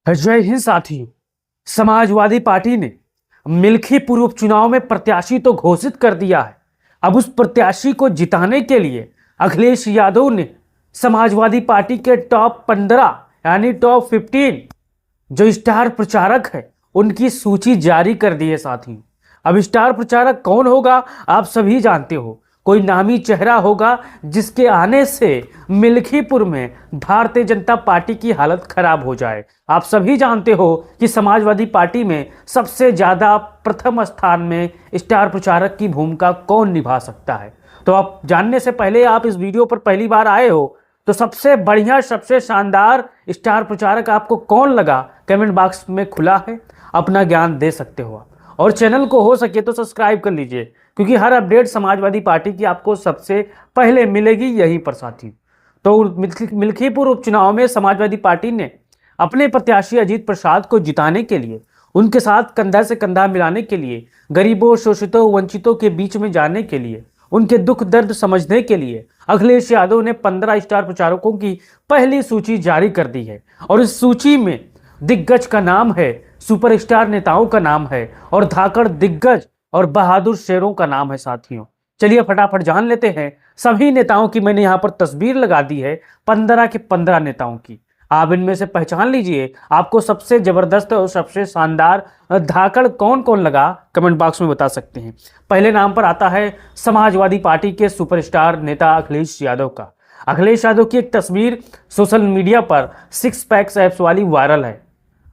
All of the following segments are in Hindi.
जय हिंद साथियों। समाजवादी पार्टी ने मिल्खीपुर उपचुनाव में प्रत्याशी तो घोषित कर दिया है। अब उस प्रत्याशी को जिताने के लिए अखिलेश यादव ने समाजवादी पार्टी के टॉप 15 यानी टॉप 15 जो स्टार प्रचारक है उनकी सूची जारी कर दी है। साथियों, अब स्टार प्रचारक कौन होगा आप सभी जानते हो। कोई नामी चेहरा होगा जिसके आने से मिल्खीपुर में भारतीय जनता पार्टी की हालत खराब हो जाए। आप सभी जानते हो कि समाजवादी पार्टी में सबसे ज्यादा प्रथम स्थान में स्टार प्रचारक की भूमिका कौन निभा सकता है। तो आप जानने से पहले आप इस वीडियो पर पहली बार आए हो तो सबसे बढ़िया सबसे शानदार स्टार प्रचारक आपको कौन लगा कमेंट बॉक्स में खुला है, अपना ज्ञान दे सकते हो आप। और चैनल को हो सके तो सब्सक्राइब कर लीजिए क्योंकि हर अपडेट समाजवादी पार्टी की आपको सबसे पहले मिलेगी यहीं पर। साथी तो मिल्खीपुर उपचुनाव में समाजवादी पार्टी ने अपने प्रत्याशी अजीत प्रसाद को जिताने के लिए, उनके साथ कंधा से कंधा मिलाने के लिए, गरीबों शोषितों वंचितों के बीच में जाने के लिए, उनके दुख दर्द समझने के लिए अखिलेश यादव ने 15 स्टार प्रचारकों की पहली सूची जारी कर दी है। और इस सूची में दिग्गज का नाम है, सुपरस्टार नेताओं का नाम है और धाकड़ दिग्गज और बहादुर शेरों का नाम है। साथियों चलिए फटाफट जान लेते हैं सभी नेताओं की। मैंने यहाँ पर तस्वीर लगा दी है 15 के 15 नेताओं की। आप इनमें से पहचान लीजिए आपको सबसे जबरदस्त और सबसे शानदार धाकड़ कौन कौन लगा कमेंट बॉक्स में बता सकते हैं। पहले नाम पर आता है समाजवादी पार्टी के सुपरस्टार नेता अखिलेश यादव का। अखिलेश यादव की एक तस्वीर सोशल मीडिया पर 6 पैक्स एप्स वाली वायरल है।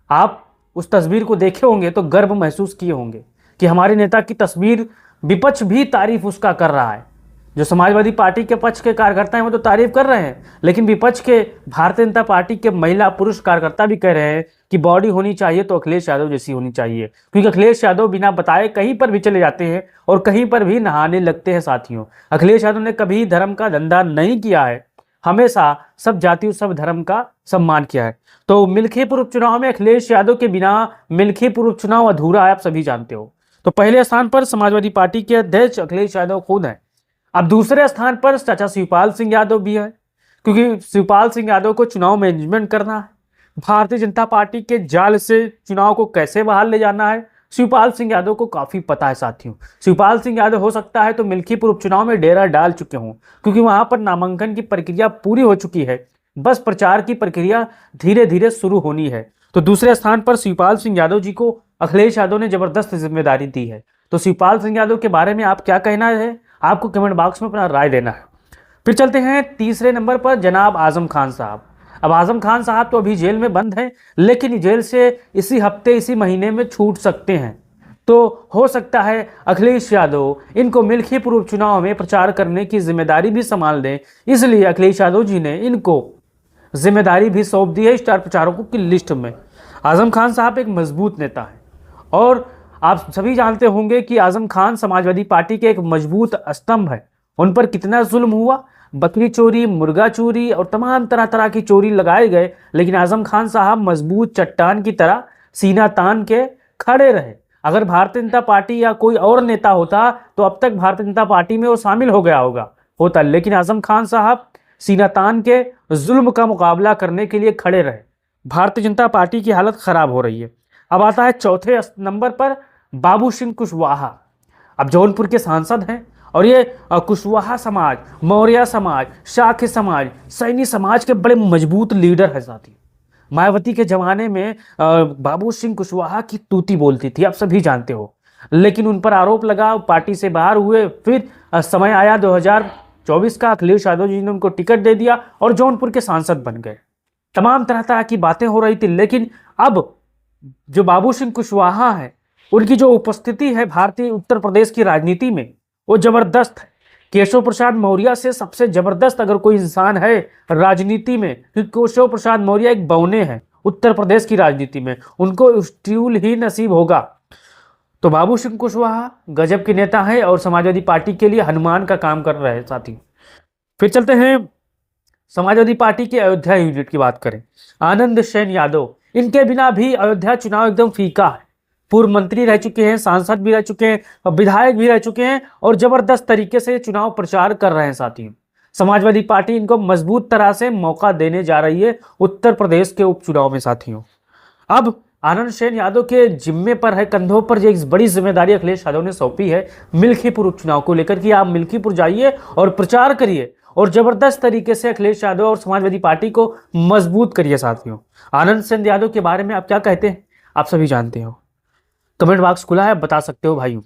आप उस तस्वीर को देखे होंगे तो गर्व महसूस किए होंगे कि हमारे नेता की तस्वीर विपक्ष भी तारीफ उसका कर रहा है। जो समाजवादी पार्टी के पक्ष के कार्यकर्ता हैं वो तो तारीफ कर रहे हैं, लेकिन विपक्ष के भारतीय जनता पार्टी के महिला पुरुष कार्यकर्ता भी कह रहे हैं कि बॉडी होनी चाहिए तो अखिलेश यादव जैसी होनी चाहिए, क्योंकि अखिलेश यादव बिना बताए कहीं पर भी चले जाते हैं और कहीं पर भी नहाने लगते हैं। साथियों अखिलेश यादव ने कभी धर्म का धंधा नहीं किया है, हमेशा सब जाति और सब धर्म का सम्मान किया है। तो मिल्खीपुर उपचुनाव में अखिलेश यादव के बिना मिल्खीपुर उपचुनाव अधूरा है, आप सभी जानते हो। तो पहले स्थान पर समाजवादी पार्टी के अध्यक्ष अखिलेश यादव खुद हैं। अब दूसरे स्थान पर चाचा शिवपाल सिंह यादव भी है, क्योंकि शिवपाल सिंह यादव को चुनाव मैनेजमेंट करना है, भारतीय जनता पार्टी के जाल से चुनाव को कैसे बाहर ले जाना है शिवपाल सिंह यादव को काफी पता है। साथियों शिवपाल सिंह यादव हो सकता है तो मिल्खीपुर उपचुनाव में डेरा डाल चुके हों, क्योंकि वहां पर नामांकन की प्रक्रिया पूरी हो चुकी है, बस प्रचार की प्रक्रिया धीरे धीरे शुरू होनी है। तो दूसरे स्थान पर शिवपाल सिंह यादव जी को अखिलेश यादव ने जबरदस्त जिम्मेदारी दी है। तो शिवपाल सिंह यादव के बारे में आप क्या कहना है, आपको कमेंट बॉक्स में अपना राय देना है। फिर चलते हैं तीसरे नंबर पर जनाब आजम खान साहब। अब आजम खान साहब तो अभी जेल में बंद हैं, लेकिन जेल से इसी हफ्ते इसी महीने में छूट सकते हैं। तो हो सकता है अखिलेश यादव इनको मिल्खीपुर उपचुनाव में प्रचार करने की जिम्मेदारी भी संभाल दें, इसलिए अखिलेश यादव जी ने इनको जिम्मेदारी भी सौंप दी है स्टार प्रचारकों की लिस्ट में। आजम खान साहब एक मजबूत नेता है और आप सभी जानते होंगे कि आजम खान समाजवादी पार्टी के एक मजबूत स्तंभ है। उन पर कितना जुल्म हुआ, बकरी चोरी, मुर्गा चोरी और तमाम तरह तरह की चोरी लगाए गए, लेकिन आजम खान साहब मजबूत चट्टान की तरह सीना तान के खड़े रहे। अगर भारतीय जनता पार्टी या कोई और नेता होता तो अब तक भारतीय जनता पार्टी में वो शामिल हो गया होता, लेकिन आजम खान साहब सीना तान के जुल्म का मुकाबला करने के लिए खड़े रहे। भारतीय जनता पार्टी की हालत खराब हो रही है। अब आता है चौथे नंबर पर बाबू सिंह कुशवाहा। अब जौनपुर के सांसद हैं और ये कुशवाहा समाज, मौर्य समाज, शाक्य समाज, सैनी समाज के बड़े मजबूत लीडर है। साथी मायावती के जमाने में बाबू सिंह कुशवाहा की तूती बोलती थी, आप सभी जानते हो, लेकिन उन पर आरोप लगा, पार्टी से बाहर हुए। फिर समय आया 2024 का, अखिलेश यादव जी ने उनको टिकट दे दिया और जौनपुर के सांसद बन गए। तमाम तरह तरह की बातें हो रही थी, लेकिन अब जो बाबू सिंह कुशवाहा है उनकी जो उपस्थिति है भारतीय उत्तर प्रदेश की राजनीति में वो जबरदस्त है। केशव प्रसाद मौर्य से सबसे जबरदस्त अगर कोई इंसान है राजनीति में, क्योंकि केशव प्रसाद मौर्य एक बौने हैं उत्तर प्रदेश की राजनीति में, उनको स्टूल ही नसीब होगा। तो बाबू सिंह कुशवाहा गजब के नेता है और समाजवादी पार्टी के लिए हनुमान का काम कर रहे हैं। साथी फिर चलते हैं समाजवादी पार्टी के अयोध्या यूनिट की बात करें, आनंद सेन यादव। इनके बिना भी अयोध्या चुनाव एकदम फीका है। पूर्व मंत्री रह चुके हैं, सांसद भी रह चुके हैं, विधायक भी रह चुके हैं और जबरदस्त तरीके से चुनाव प्रचार कर रहे हैं। साथियों समाजवादी पार्टी इनको मजबूत तरह से मौका देने जा रही है उत्तर प्रदेश के उपचुनाव में। साथियों अब आनंद शयन यादव के जिम्मे पर है, कंधों पर ये एक बड़ी जिम्मेदारी अखिलेश यादव ने सौंपी है मिल्कीपुर उपचुनाव को लेकर कि आप मिल्कीपुर जाइए और प्रचार करिए और जबरदस्त तरीके से अखिलेश यादव और समाजवादी पार्टी को मजबूत करिए। साथियों, आनंद शयन यादव के बारे में आप क्या कहते हैं, आप सभी जानते हो। कमेंट बॉक्स खुला है, बता सकते हो भाइयों।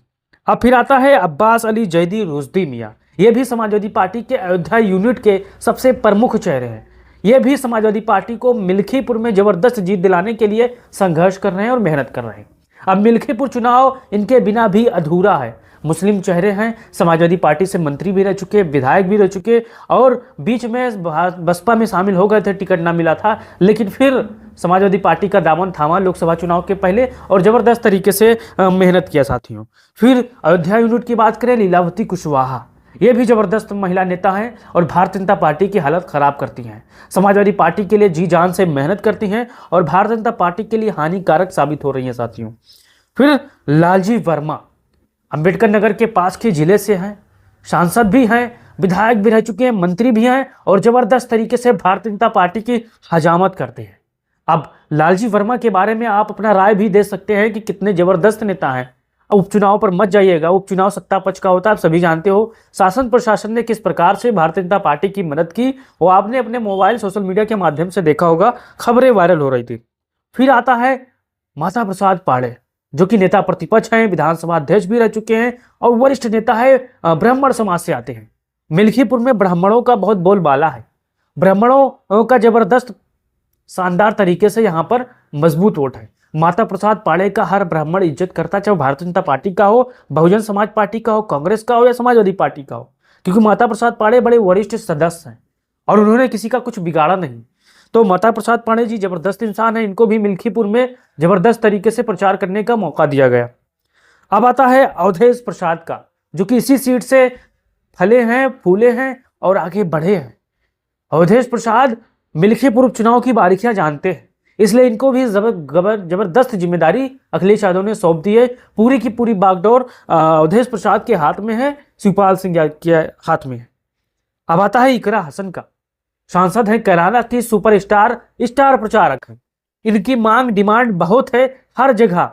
अब फिर आता है अब्बास अली जैदी रुश्दी मियाँ। ये भी समाजवादी पार्टी के अयोध्या यूनिट के सबसे प्रमुख चेहरे हैं। ये भी समाजवादी पार्टी को मिल्कीपुर में जबरदस्त जीत दिलाने के लिए संघर्ष कर रहे हैं और मेहनत कर रहे हैं। अब मिल्कीपुर चुनाव इनके बिना भी अधूरा है। मुस्लिम चेहरे हैं, समाजवादी पार्टी से मंत्री भी रह चुके, विधायक भी रह चुके और बीच में बसपा में शामिल हो गए थे, टिकट ना मिला था, लेकिन फिर समाजवादी पार्टी का दामन थामा लोकसभा चुनाव के पहले और जबरदस्त तरीके से मेहनत किया। साथियों, फिर अयोध्या यूनिट की बात करें, लीलावती कुशवाहा, ये भी जबरदस्त महिला नेता हैं और भारतीय जनता पार्टी की हालत खराब करती हैं। समाजवादी पार्टी के लिए जी जान से मेहनत करती हैं और भारतीय जनता पार्टी के लिए हानिकारक साबित हो रही हैं। साथियों, फिर लालजी वर्मा, अंबेडकर नगर के पास के जिले से हैं, सांसद भी हैं, विधायक भी रह चुके हैं, मंत्री भी हैं और जबरदस्त तरीके से भारतीय जनता पार्टी की हजामत करते हैं। अब लालजी वर्मा के बारे में आप अपना राय भी दे सकते हैं कि कितने जबरदस्त नेता हैं। उपचुनाव पर मत जाइएगा, उपचुनाव सत्ता पक्ष का होता है, आप सभी जानते हो। शासन प्रशासन ने किस प्रकार से भारतीय जनता पार्टी की मदद की वो आपने अपने मोबाइल सोशल मीडिया के माध्यम से देखा होगा, खबरें वायरल हो रही थी। फिर आता है माता प्रसाद पाड़े, जो कि नेता प्रतिपक्ष हैं, विधानसभा अध्यक्ष भी रह चुके हैं और वरिष्ठ नेता है, ब्राह्मण समाज से आते हैं। मिल्कीपुर में ब्राह्मणों का बहुत बोलबाला है, ब्राह्मणों का जबरदस्त शानदार तरीके से यहाँ पर मजबूत वोट है। माता प्रसाद पाड़े का हर ब्राह्मण इज्जत करता, चाहे भारतीय जनता पार्टी का हो, बहुजन समाज पार्टी का हो, कांग्रेस का हो या समाजवादी पार्टी का हो, क्योंकि माता प्रसाद पाड़े बड़े वरिष्ठ सदस्य हैं और उन्होंने किसी का कुछ बिगाड़ा नहीं। तो माता प्रसाद पाड़े जी जबरदस्त इंसान है, इनको भी मिल्कीपुर में जबरदस्त तरीके से प्रचार करने का मौका दिया गया। अब आता है अवधेश प्रसाद का, जो कि इसी सीट से फले हैं, फूले हैं और आगे बढ़े हैं। अवधेश प्रसाद मिल्कीपुर उपचुनाव की बारीकियां जानते हैं, इसलिए इनको भी जबरदस्त जिम्मेदारी अखिलेश यादव ने सौंप दी है। पूरी की पूरी बागडोर अवधेश प्रसाद के हाथ में है, शिवपाल सिंह के हाथ में है। अब आता है इकरा हसन का, सांसद है, कैराना की सुपरस्टार स्टार प्रचारक है। इनकी मांग डिमांड बहुत है हर जगह।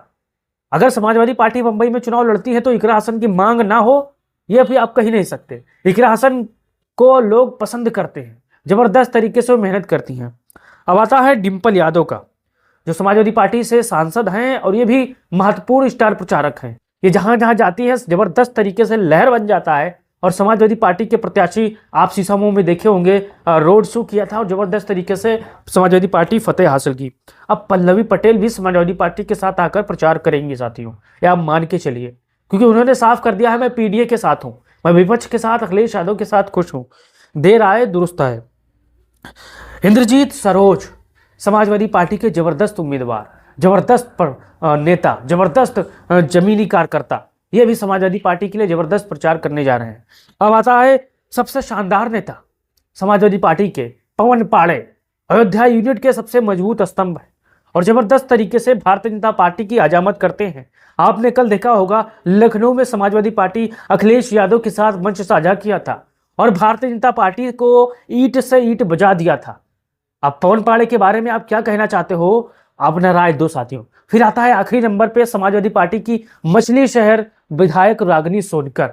अगर समाजवादी पार्टी मुंबई में चुनाव लड़ती है तो इकरा हसन की मांग ना हो यह भी आप कह नहीं सकते। इकरा हसन को लोग पसंद करते हैं, जबरदस्त तरीके से वो मेहनत करती हैं। अब आता है डिंपल यादव का, जो समाजवादी पार्टी से सांसद हैं और ये भी महत्वपूर्ण स्टार प्रचारक हैं। ये जहां जहां जाती है जबरदस्त तरीके से लहर बन जाता है और समाजवादी पार्टी के प्रत्याशी आप शीशमों में देखे होंगे, रोड शो किया था और जबरदस्त तरीके से समाजवादी पार्टी फतेह हासिल की। अब पल्लवी पटेल भी समाजवादी पार्टी के साथ आकर प्रचार करेंगे। साथियों, ये आप मान के चलिए, क्योंकि उन्होंने साफ कर दिया है मैं पीडीए के साथ हूं, मैं विपक्ष के साथ अखिलेश यादव के साथ खुश हूं। देर आए दुरुस्त आए। इंद्रजीत सरोज, समाजवादी पार्टी के जबरदस्त उम्मीदवार, जबरदस्त नेता, जबरदस्त जमीनी कार्यकर्ता, ये भी समाजवादी पार्टी के लिए जबरदस्त प्रचार करने जा रहे हैं। अब आता है सबसे शानदार नेता समाजवादी पार्टी के, पवन पाड़े, अयोध्या यूनिट के सबसे मजबूत स्तंभ है और जबरदस्त तरीके से भारतीय जनता पार्टी की हजामत करते हैं। आपने कल देखा होगा लखनऊ में समाजवादी पार्टी अखिलेश यादव के साथ मंच साझा किया था और भारतीय जनता पार्टी को ईंट से ईंट बजा दिया था। अब पवन पाड़े के बारे में आप क्या कहना चाहते हो, अपना राय दो साथियों। फिर आता है आखिरी नंबर पे समाजवादी पार्टी की मछली शहर विधायक रागिनी सोनकर,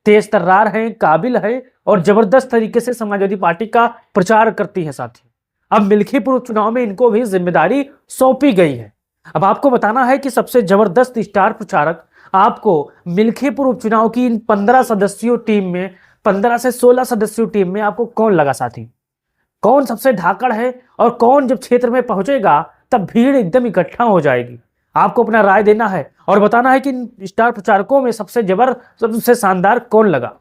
तेज तर्रार हैं, काबिल हैं और जबरदस्त तरीके से समाजवादी पार्टी का प्रचार करती है। साथियों, अब मिल्कीपुर चुनाव में इनको भी जिम्मेदारी सौंपी गई है। अब आपको बताना है कि सबसे जबरदस्त स्टार प्रचारक आपको मिल्कीपुर उपचुनाव की इन 15 सदस्यों टीम में, 15 से 16 सदस्यों टीम में आपको कौन लगा साथी, कौन सबसे धाकड़ है और कौन जब क्षेत्र में पहुंचेगा तब भीड़ एकदम इकट्ठा हो जाएगी। आपको अपना राय देना है और बताना है कि इन स्टार प्रचारकों में सबसे शानदार कौन लगा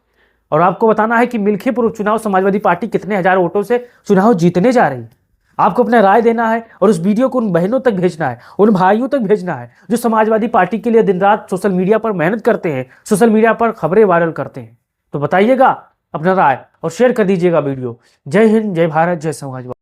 और आपको बताना है कि मिल्कीपुर उपचुनाव समाजवादी पार्टी कितने हजार वोटों से चुनाव जीतने जा रही है। आपको अपना राय देना है और उस वीडियो को उन बहनों तक भेजना है, उन भाइयों तक भेजना है जो समाजवादी पार्टी के लिए दिन रात सोशल मीडिया पर मेहनत करते हैं, सोशल मीडिया पर खबरें वायरल करते हैं। तो बताइएगा अपना राय और शेयर कर दीजिएगा वीडियो। जय हिंद, जय भारत, जय समाजवादी।